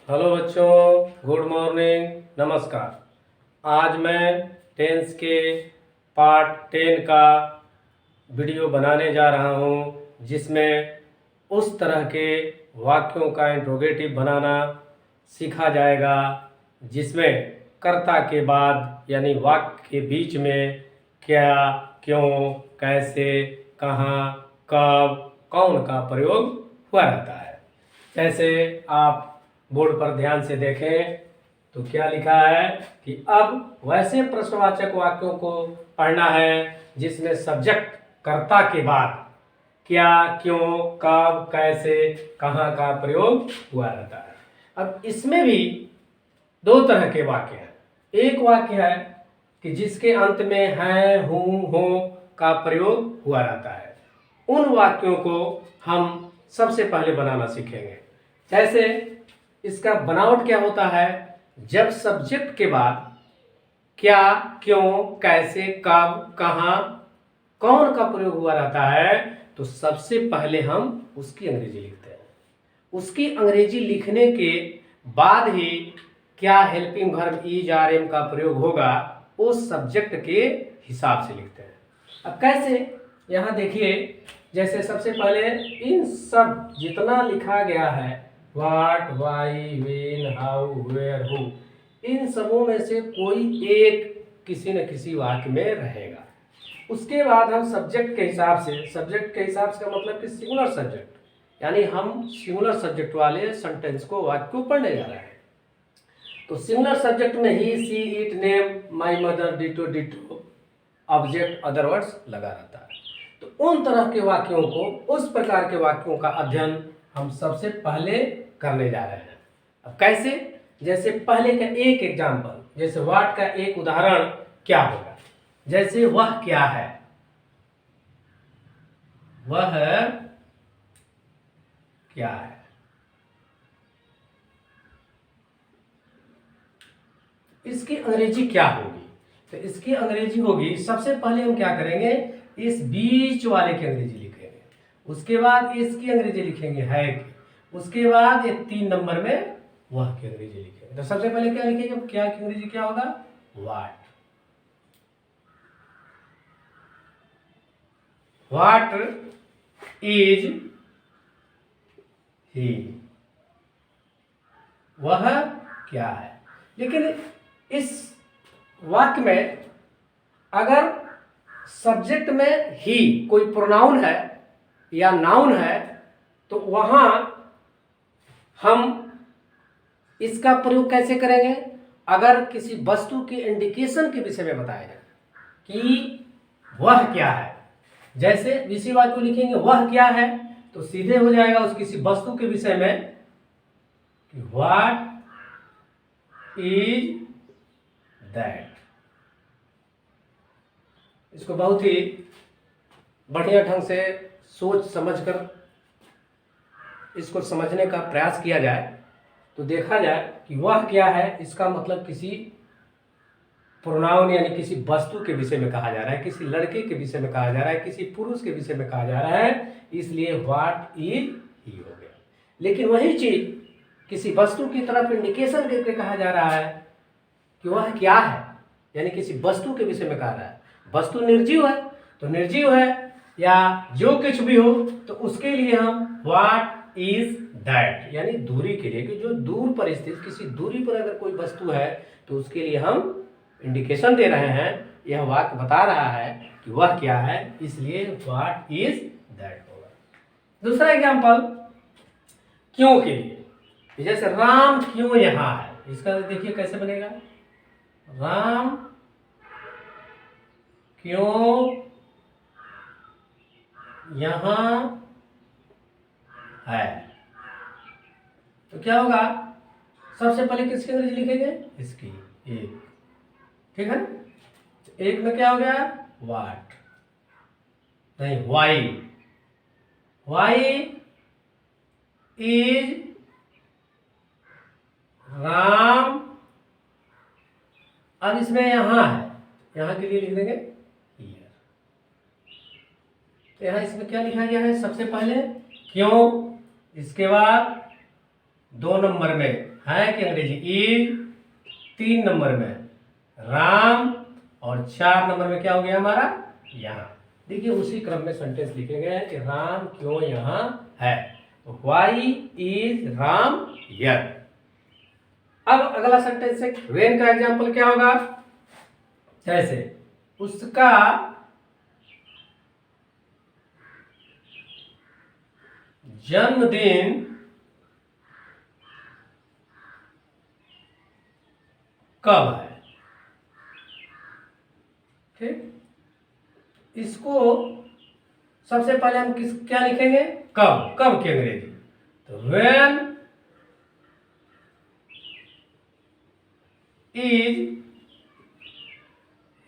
Hello बच्चों, good morning, नमस्कार। आज मैं टेंस के पार्ट 10 का वीडियो बनाने जा रहा हूं, जिसमें उस तरह के वाक्यों का इंट्रोगेटिव बनाना सीखा जाएगा जिसमें कर्ता के बाद यानी वाक्य के बीच में क्या, क्यों, कैसे, कहाँ, कब, कौन का प्रयोग हुआ रहता है। जैसे आप बोर्ड पर ध्यान से देखें तो क्या लिखा है कि अब वैसे प्रश्नवाचक वाक्यों को पढ़ना है जिसमें सब्जेक्ट कर्ता के बाद क्या, क्यों, कब, कैसे, कहाँ का प्रयोग हुआ रहता है। अब इसमें भी दो तरह के वाक्य हैं। एक वाक्य है कि जिसके अंत में है, हूँ, हो का प्रयोग हुआ रहता है। उन वाक्यों को हम सबसे पहले बनाना सीखेंगे। जैसे इसका बनावट क्या होता है, जब सब्जेक्ट के बाद क्या, क्यों, कैसे, कब, कहाँ, कौन का प्रयोग हुआ रहता है तो सबसे पहले हम उसकी अंग्रेजी लिखते हैं। उसकी अंग्रेजी लिखने के बाद ही क्या helping verb is are am का प्रयोग होगा उस सब्जेक्ट के हिसाब से लिखते हैं। अब कैसे, यहाँ देखिए, जैसे सबसे पहले इन सब जितना लिखा गया है what, why, when, how, where, who, इन सबों में से कोई एक किसी न किसी वाक्य में रहेगा। उसके बाद हम सब्जेक्ट के हिसाब से का मतलब कि सिंगुलर सब्जेक्ट, यानी हम सिंगुलर सब्जेक्ट वाले सेंटेंस को, वाक्य को पढ़ने जा रहे हैं। तो सिंगुलर सब्जेक्ट में he, she, it, name, my mother, ditto, ditto, object, other words लगा रहता है। तो उन तरह के वाक्यों को, उस प्रकार के वाक्यों का अध्ययन हम सबसे पहले करने जा रहे हैं। अब कैसे, जैसे पहले का एक एग्जाम्पल, जैसे व्हाट का एक उदाहरण क्या होगा, जैसे वह क्या है, वह क्या है। इसकी अंग्रेजी क्या होगी, तो इसकी अंग्रेजी होगी, सबसे पहले हम क्या करेंगे, इस बीच वाले की अंग्रेजी लिखेंगे, उसके बाद इसकी अंग्रेजी लिखेंगे है की, उसके बाद ये 3 नंबर में वह की अंग्रेजी लिखेंगे। तो सबसे पहले क्या लिखेंगे, क्या की अंग्रेजी क्या होगा, व्हाट। व्हाट इज ही, वह क्या है। लेकिन इस वाक्य में अगर सब्जेक्ट में ही कोई प्रोनाउन है या नाउन है तो वहां हम इसका प्रयोग कैसे करेंगे, अगर किसी वस्तु के इंडिकेशन के विषय में बताया जाए कि वह क्या है, जैसे इसी वाक्य को लिखेंगे वह क्या है तो सीधे हो जाएगा उस किसी वस्तु के विषय में कि व्हाट इज दैट। इसको बहुत ही बढ़िया ढंग से सोच समझकर इसको समझने का प्रयास किया जाए तो देखा जाए कि वह क्या है, इसका मतलब किसी प्रोनाउन यानी किसी वस्तु के विषय में कहा जा रहा है, किसी लड़के के विषय में कहा जा रहा है, किसी पुरुष के विषय में कहा जा रहा है, इसलिए व्हाट इज ही हो गया। लेकिन वही चीज किसी वस्तु की तरफ इंडिकेशन देकर कहा जा रहा है कि वह क्या है, यानी किसी वस्तु के विषय में कहा रहा है। वस्तु निर्जीव है तो निर्जीव है या जो कुछ भी हो तो उसके लिए हम व्हाट इज दैट, यानी दूरी के लिए, कि जो दूर पर स्थित, किसी दूरी पर अगर कोई वस्तु है तो उसके लिए हम इंडिकेशन दे रहे हैं, यह वाक्य बता रहा है कि वह क्या है, इसलिए व्हाट इज दैट होगा। दूसरा एग्जांपल क्यों के लिए, जैसे राम क्यों यहाँ है, इसका देखिए कैसे बनेगा, राम क्यों यहाँ है। तो क्या होगा, सबसे पहले किसकी अंग्रेजी लिखेंगे, इसकी, एक, ठीक है। एक में क्या हो गया, व्हाट नहीं, वाई, वाई इज राम। अब इसमें यहां है, यहां के लिए लिख देंगे हियर। तो यहां इसमें क्या लिखा गया है, सबसे पहले क्यों, इसके बाद 2 नंबर में है कि अंग्रेजी इज, 3 नंबर में राम, और 4 नंबर में क्या हो गया हमारा यहाँ। देखिए उसी क्रम में सेंटेंस लिखेंगे कि राम क्यों यहाँ है। तो व्हाई इज राम हियर। अब अगला सेंटेंस है व्हेन का एग्जांपल क्या होगा, जैसे उसका जन्मदिन कब है। ठीक, इसको सबसे पहले हम क्या लिखेंगे, कब, कब की अंग्रेजी। तो व्हेन इज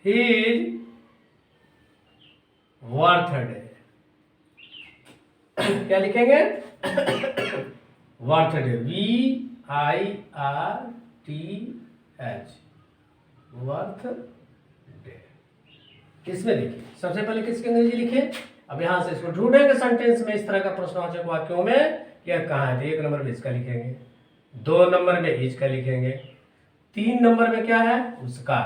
हिज बर्थडे। क्या लिखेंगे, बर्थडे, VIRTH, बर्थडे। इसमें देखिए सबसे पहले किसकी अंग्रेजी लिखे। अब यहां से इसको ढूंढेंगे सेंटेंस में, इस तरह का प्रश्नवाचक वाक्यों में यह कहाँ है। 1 नंबर में इसका लिखेंगे, 2 नंबर में इसका लिखेंगे, 3 नंबर में क्या है उसका,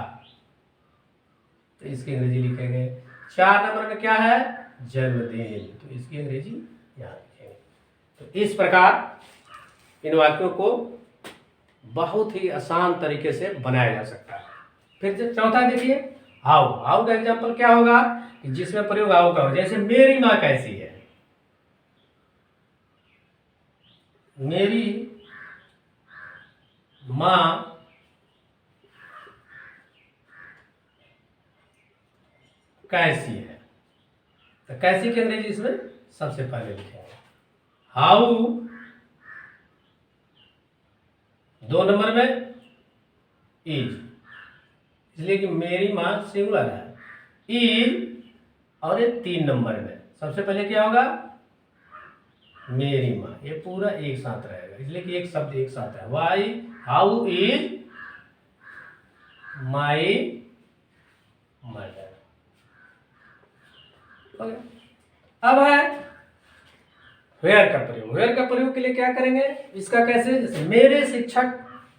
तो इसकी अंग्रेजी लिखेंगे। 4 नंबर में क्या है जन्मदिन, तो इसकी अंग्रेजी यहाँ लिखेंगे। तो इस प्रकार इन वाक्यों को बहुत ही आसान तरीके से बनाया जा सकता है। फिर चौथा देखिए हाउ। हाउ का एग्जाम्पल क्या होगा कि जिसमें प्रयोग हाउ का हो। जैसे मेरी माँ कैसी है, मेरी माँ कैसी है, तो कैसी की अंग्रेजी इसमें सबसे पहले लिखेंगे। हाउ 2 नंबर में इज, इसलिए कि मेरी माँ सिंगुलर है। इज और ये 3 नंबर में सबसे पहले क्या होगा मेरी माँ, ये पूरा एक साथ रहेगा इसलिए कि एक शब्द एक साथ है। Why, how is my mother. अब है वेयर का प्रयोग। वेयर का प्रयोग के लिए क्या करेंगे, इसका कैसे, जैसे मेरे शिक्षक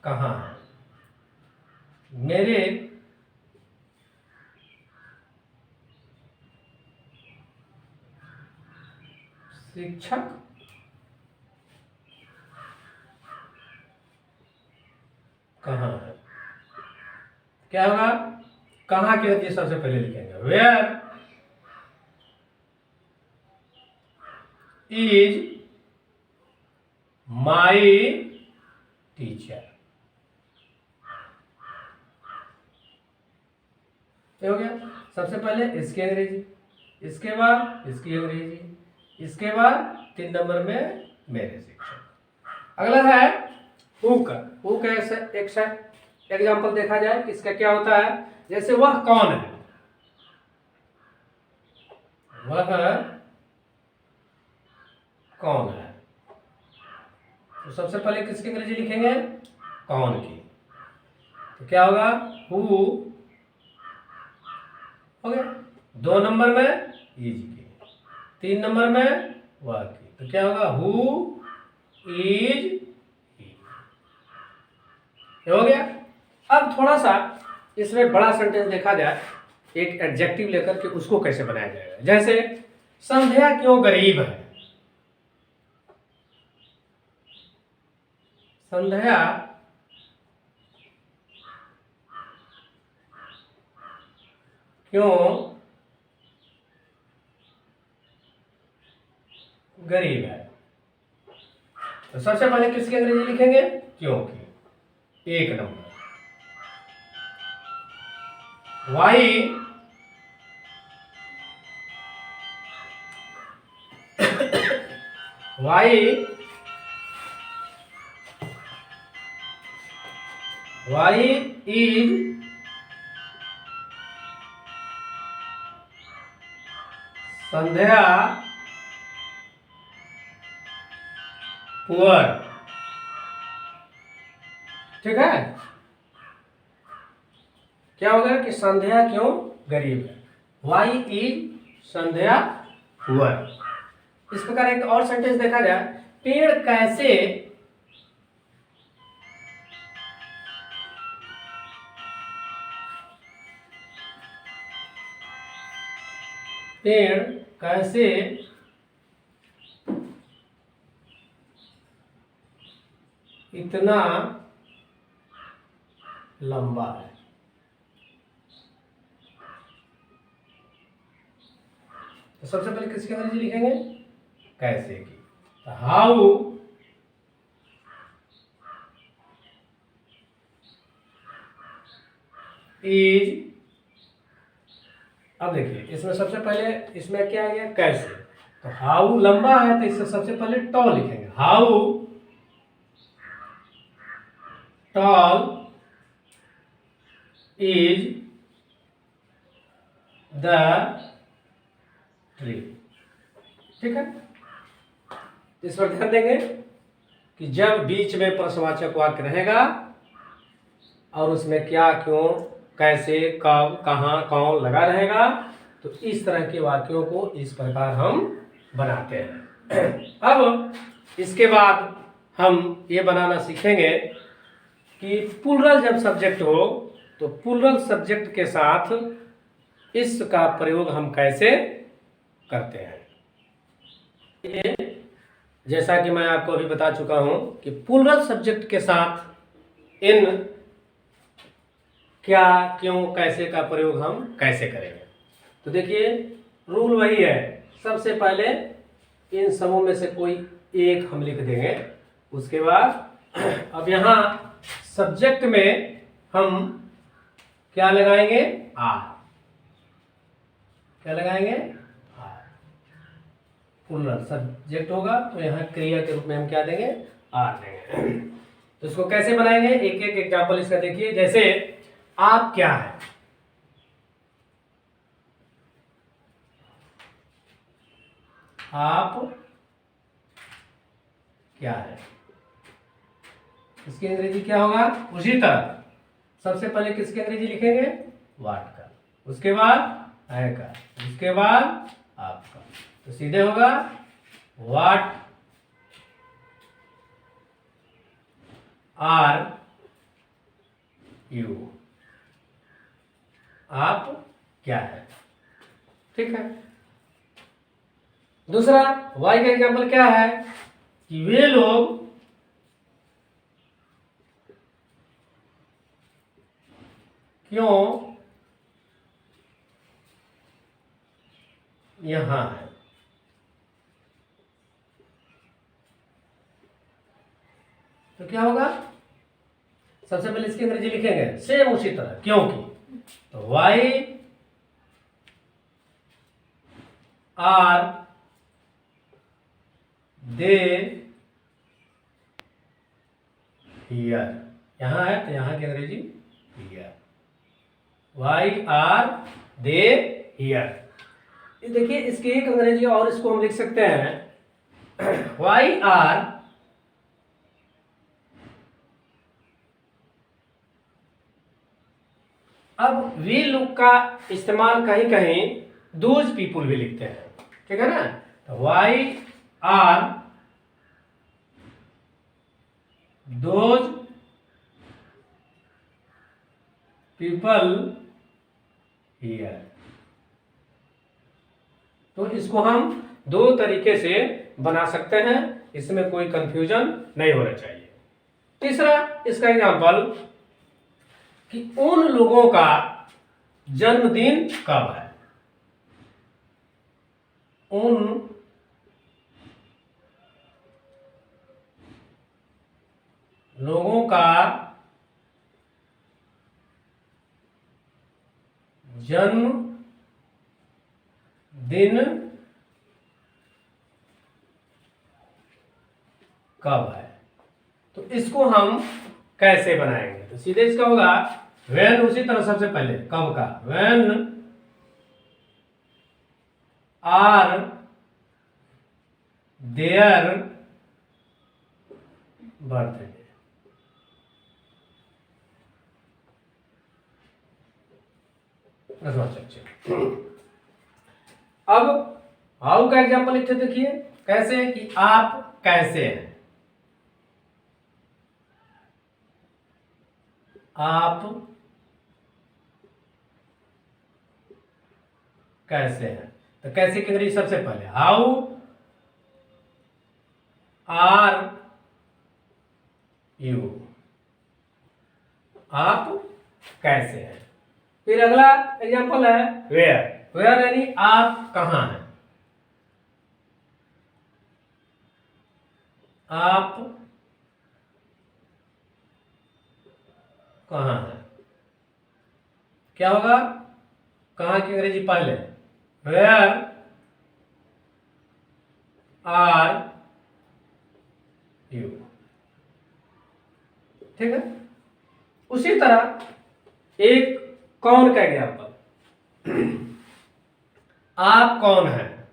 कहाँ हैं, मेरे शिक्षक कहाँ है। क्या होगा, कहाँ के लिए सबसे पहले लिखेंगे। वेयर इज माई टीचर, ये हो गया। सबसे पहले इसकी अंग्रेजी, इसके बाद इसकी अंग्रेजी, इसके बाद 3 नंबर में मेरे शिक्षक। अगला है हु का। हु का एक एग्जाम्पल देखा जाए कि इसका क्या होता है। जैसे वह कौन है, वह कौन है, तो सबसे पहले किसकी अंग्रेजी लिखेंगे कौन की। तो क्या होगा हु हो गया, 2 नंबर में इज की, 3 नंबर में वह की, तो क्या होगा हु इज ही, हो गया। अब थोड़ा सा इसमें बड़ा सेंटेंस देखा जाए, एक एडजेक्टिव लेकर के उसको कैसे बनाया जाएगा। जैसे संध्या क्यों गरीब है, संध्या क्यों गरीब है, तो सबसे पहले किसकी अंग्रेजी लिखेंगे क्योंकि, 1 नंबर। Why why is Sandhya poor. ठीक है, क्या होगा कि संध्या क्यों गरीब है, वाई इज संध्या पुअर। इस प्रकार एक और सेंटेंस देखा जाए, पेड़ कैसे पेड़ कैसे इतना लंबा है। तो सबसे पहले किसके अंग्रेजी लिखेंगे, कैसे की। तो हाउ इज, अब देखिए इसमें सबसे पहले इसमें क्या आ गया, कैसे। तो हाउ लंबा है तो इससे सबसे पहले टॉल लिखेंगे, how tall is the tree. ठीक है, इस पर ध्यान देंगे कि जब बीच में प्रश्नवाचक वाक्य रहेगा और उसमें क्या, क्यों, कैसे, कब, कहाँ, कौन लगा रहेगा, तो इस तरह के वाक्यों को इस प्रकार हम बनाते हैं। अब इसके बाद हम ये बनाना सीखेंगे कि प्लूरल जब सब्जेक्ट हो तो प्लूरल सब्जेक्ट के साथ इस का प्रयोग हम कैसे करते हैं। ये जैसा कि मैं आपको अभी बता चुका हूं कि प्लूरल सब्जेक्ट के साथ इन, क्या, क्यों, कैसे का प्रयोग हम कैसे करेंगे। तो देखिए रूल वही है, सबसे पहले इन समूह में से कोई एक हम लिख देंगे, उसके बाद अब यहाँ सब्जेक्ट में हम क्या लगाएंगे, आर। क्या लगाएंगे, आर। प्लूरल सब्जेक्ट होगा तो यहाँ क्रिया के रूप में हम क्या देंगे, आर देंगे। तो इसको कैसे बनाएंगे, एक एक एग्जाम्पल इसका देखिए। जैसे आप क्या है, आप क्या है, इसकी अंग्रेजी क्या होगा, उसी तरह सबसे पहले किसकी अंग्रेजी लिखेंगे, वाट का, उसके बाद है का, उसके बाद आपका। तो सीधे होगा वाट आर यू, आप क्या है। ठीक है, दूसरा वाई का एग्जाम्पल क्या है कि वे लोग क्यों यहां है। तो क्या होगा, सबसे पहले इसकी अंग्रेजी लिखेंगे सेम उसी तरह, क्योंकि। तो वाई आर दे हियर, यहां है तो यहां की अंग्रेजी here, why are they here. देखिए इसकी एक अंग्रेजी और इसको हम लिख सकते हैं, वाई आर अब वी लुक का इस्तेमाल कहीं कहीं दोज पीपुल भी लिखते हैं, ठीक है ना। तो why are those people here. तो इसको हम दो तरीके से बना सकते हैं, इसमें कोई कंफ्यूजन नहीं होना चाहिए। तीसरा इसका एग्जांपल कि उन लोगों का जन्मदिन कब है, उन लोगों का जन्म दिन कब है। तो इसको हम कैसे बनाएंगे, तो सीधे इसका होगा व्हेन, उसी तरह सबसे पहले कब का, व्हेन आर देयर बर्थडे। अब हाउ का एग्जांपल लिखते देखिए, कैसे कि आप कैसे हैं, आप कैसे हैं। तो कैसे की अंग्रेजी? सबसे पहले हाउ आर यू, आप कैसे हैं। फिर अगला एग्जांपल है वेयर। वेयर यानी आप कहाँ हैं, आप कहाँ हैं। क्या होगा? कहाँ की अंग्रेजी पहले, वेयर आर यू। ठीक है। उसी तरह एक कौन का एग्जांपल, आप कौन हैं,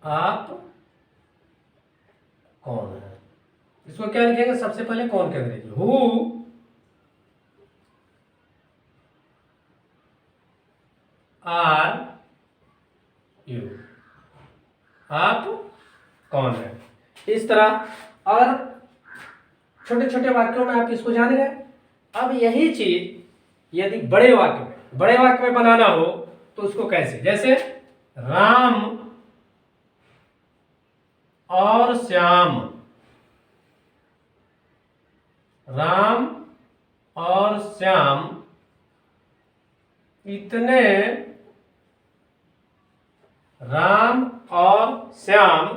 आप कौन हैं। इसको क्या लिखेंगे? सबसे पहले कौन की अंग्रेजी, हु आर यू, आप कौन है। इस तरह और छोटे छोटे वाक्यों में आप इसको जान गए। अब यही चीज यदि बड़े वाक्य में बनाना हो तो उसको कैसे, जैसे राम और श्याम, राम और श्याम इतने, राम और श्याम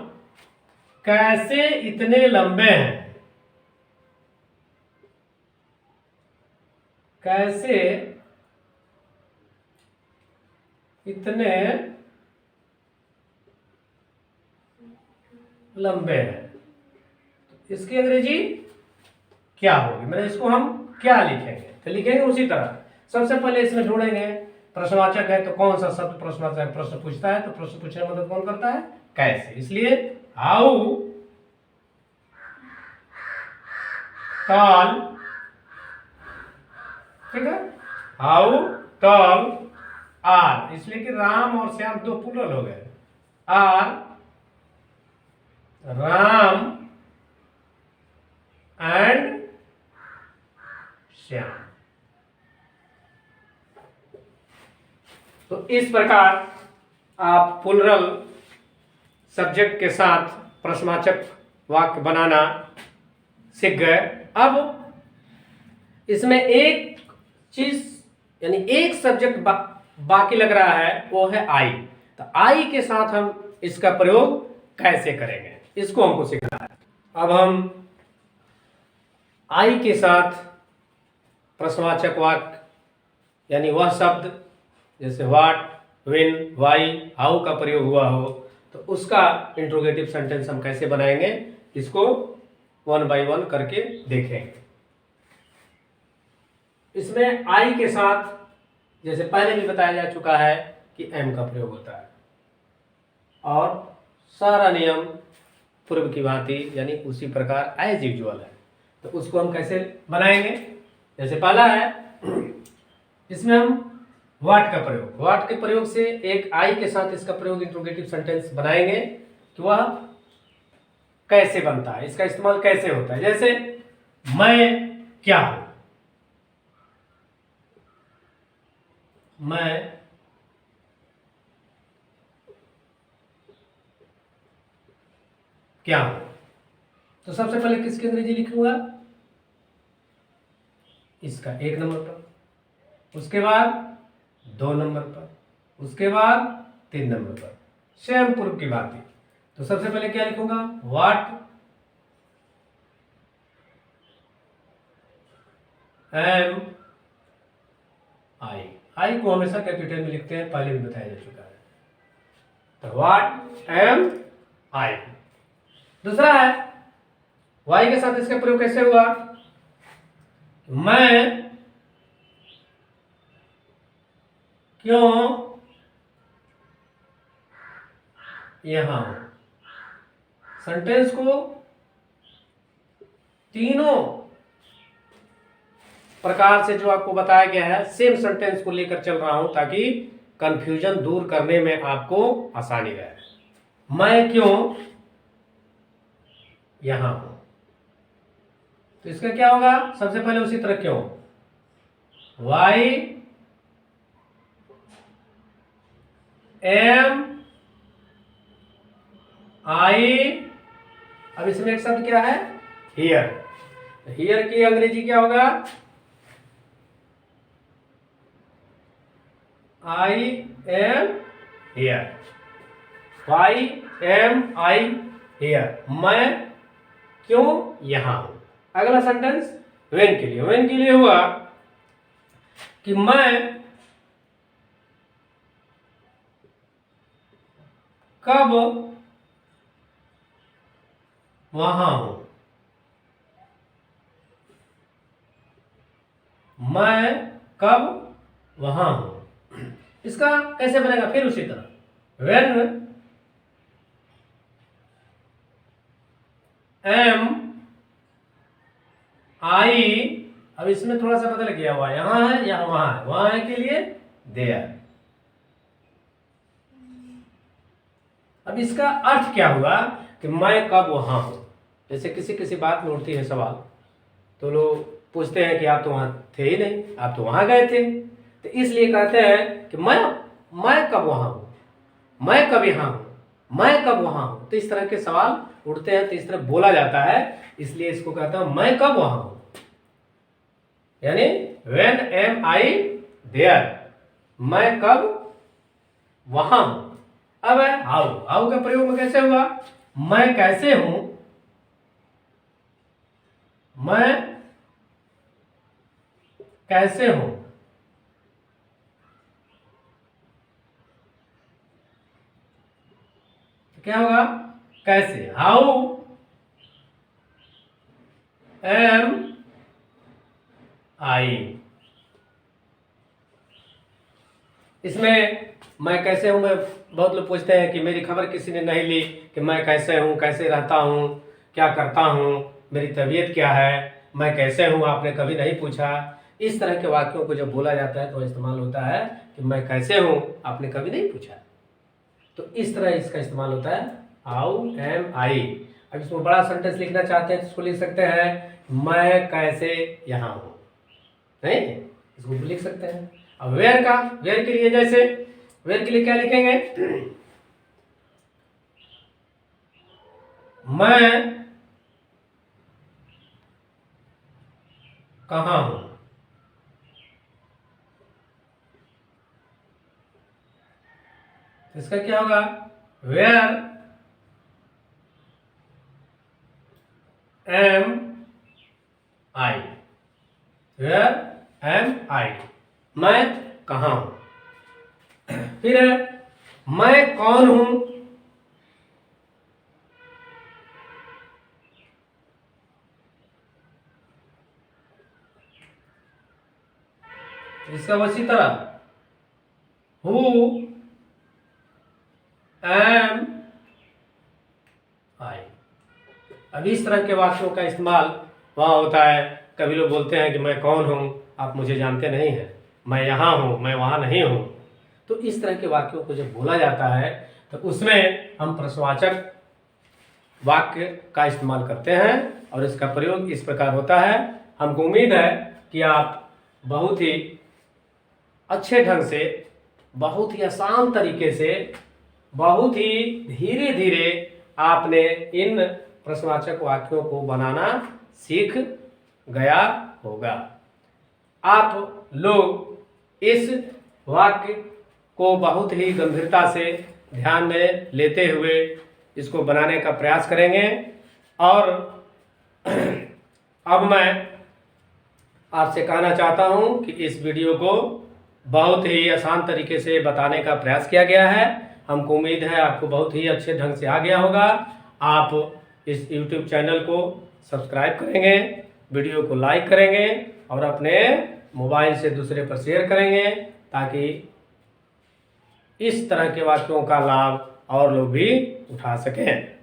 कैसे इतने लंबे हैं, कैसे इतने लंबे हैं। इसकी अंग्रेजी क्या होगी, मतलब इसको हम क्या लिखेंगे? तो लिखेंगे उसी तरह। सबसे पहले इसमें ढूंढेंगे प्रश्नवाचक है तो कौन सा शब्द प्रश्नवाचक प्रश्न पूछता है, तो प्रश्न पूछने में मदद कौन करता है? कैसे। इसलिए हाउ टॉल, ठीक है, हाउ टॉल आर, इसलिए कि राम और श्याम दो प्लूरल हो गए, आर राम एंड श्याम। तो इस प्रकार आप प्लूरल सब्जेक्ट के साथ प्रश्नवाचक वाक्य बनाना सीख गए। अब इसमें एक चीज यानी एक सब्जेक्ट बाकी लग रहा है, वो है आई। तो आई के साथ हम इसका प्रयोग कैसे करेंगे, इसको हमको सीखना है। अब हम आई के साथ प्रश्नवाचक वाक्य यानी वह शब्द जैसे व्हाट, व्हेन, व्हाई, हाउ का प्रयोग हुआ हो तो उसका इंट्रोगेटिव सेंटेंस हम कैसे बनाएंगे, इसको वन बाय वन करके देखेंगे। इसमें आई के साथ जैसे पहले भी बताया जा चुका है कि एम का प्रयोग होता है और सारा नियम पूर्व की भांति यानी उसी प्रकार एज यूजुअल है। तो उसको हम कैसे बनाएंगे? जैसे पहला है इसमें हम व्हाट का प्रयोग, व्हाट के प्रयोग से एक आई के साथ इसका प्रयोग इंट्रोगेटिव सेंटेंस बनाएंगे कि वह कैसे बनता है, इसका इस्तेमाल कैसे होता है। जैसे मैं क्या हूं, मैं क्या हूं, तो सबसे पहले किसकी अंग्रेजी लिखूंगा? इसका 1 नंबर पर, उसके बाद 2 नंबर पर, उसके बाद 3 नंबर पर, सेम पूर्व की बात है। तो सबसे पहले क्या लिखूंगा? व्हाट एम आई, आई को हमेशा कैपिटल में लिखते हैं, पहले भी बताया जा चुका है। तो व्हाट एम आई। दूसरा है वाई के साथ इसका प्रयोग कैसे हुआ? मैं क्यों यहां हूं। सेंटेंस को तीनों प्रकार से जो आपको बताया गया है सेम सेंटेंस को लेकर चल रहा हूं ताकि कंफ्यूजन दूर करने में आपको आसानी रहे। मैं क्यों यहां हूं, तो इसका क्या होगा? सबसे पहले उसी तरह क्यों, वाई एम आई, अब इसमें एक शब्द क्या है, हियर। हियर की अंग्रेजी क्या होगा, I am here. Why am I here, मैं क्यों यहां हूं। अगला सेंटेंस व्हेन के लिए, व्हेन के लिए हुआ कि मैं कब वहां हूं, मैं कब वहां हूं। इसका कैसे बनेगा, फिर उसी तरह व्हेन एम आई, अब इसमें थोड़ा सा बदल गया हुआ, यहां है या वहां है, वहां है के लिए देयर। अब इसका अर्थ क्या हुआ कि मैं कब वहां हूं। जैसे किसी किसी बात में उठती है सवाल, तो लोग पूछते हैं कि आप तो वहां थे ही नहीं, आप तो वहां गए थे। तो इसलिए कहते हैं कि मैं कब वहां हूं, मैं कब यहां हूं, मैं कब वहां हूं। तो इस तरह के सवाल उठते हैं, तो इस तरह बोला जाता है, इसलिए इसको कहता हूं मैं कब वहां हूं, यानी व्हेन एम आई देयर, मैं कब वहां हूं। अब है हाउ, हाउ का प्रयोग में कैसे हुआ, मैं कैसे हूं, मैं कैसे हूं। तो क्या होगा, कैसे, हाउ एम आई। इसमें मैं कैसे हूं में बहुत लोग पूछते हैं कि मेरी खबर किसी ने नहीं ली, कि मैं कैसे हूं, कैसे रहता हूं, क्या करता हूं, मेरी तबीयत क्या है, मैं कैसे हूं, आपने कभी नहीं पूछा। इस तरह के वाक्यों को जब बोला जाता है तो इस्तेमाल होता है कि मैं कैसे हूं, आपने कभी नहीं पूछा। तो इस तरह इसका इस्तेमाल होता है हाउ एम आई। अब इसमें बड़ा सेंटेंस लिखना चाहते हैं तो इसको लिख सकते हैं मैं कैसे यहाँ हूं, नहीं, इसको लिख सकते हैं। अब वेयर का, वेयर के लिए जैसे, वेयर के लिए क्या लिखेंगे, मैं कहाँ हूं। इसका क्या होगा, where am I, where am I, मैं कहाँ हूं। फिर है मैं कौन हूं, इसका उसी तरह हु एम आई। अब इस तरह के वाक्यों का इस्तेमाल वहाँ होता है, कभी लोग बोलते हैं कि मैं कौन हूँ, आप मुझे जानते नहीं हैं, मैं यहाँ हूँ, मैं वहाँ नहीं हूँ। तो इस तरह के वाक्यों को जब बोला जाता है तो उसमें हम प्रश्नवाचक वाक्य का इस्तेमाल करते हैं और इसका प्रयोग इस प्रकार होता है। हमको उम्मीद है कि आप बहुत ही अच्छे ढंग से, बहुत ही आसान तरीके से, बहुत ही धीरे धीरे आपने इन प्रश्नवाचक वाक्यों को बनाना सीख गया होगा। आप लोग इस वाक्य को बहुत ही गंभीरता से ध्यान में लेते हुए इसको बनाने का प्रयास करेंगे। और अब मैं आपसे कहना चाहता हूं कि इस वीडियो को बहुत ही आसान तरीके से बताने का प्रयास किया गया है। हमको उम्मीद है आपको बहुत ही अच्छे ढंग से आ गया होगा। आप इस YouTube चैनल को सब्सक्राइब करेंगे, वीडियो को लाइक करेंगे और अपने मोबाइल से दूसरे पर शेयर करेंगे, ताकि इस तरह के वाक्यों का लाभ और लोग भी उठा सकें।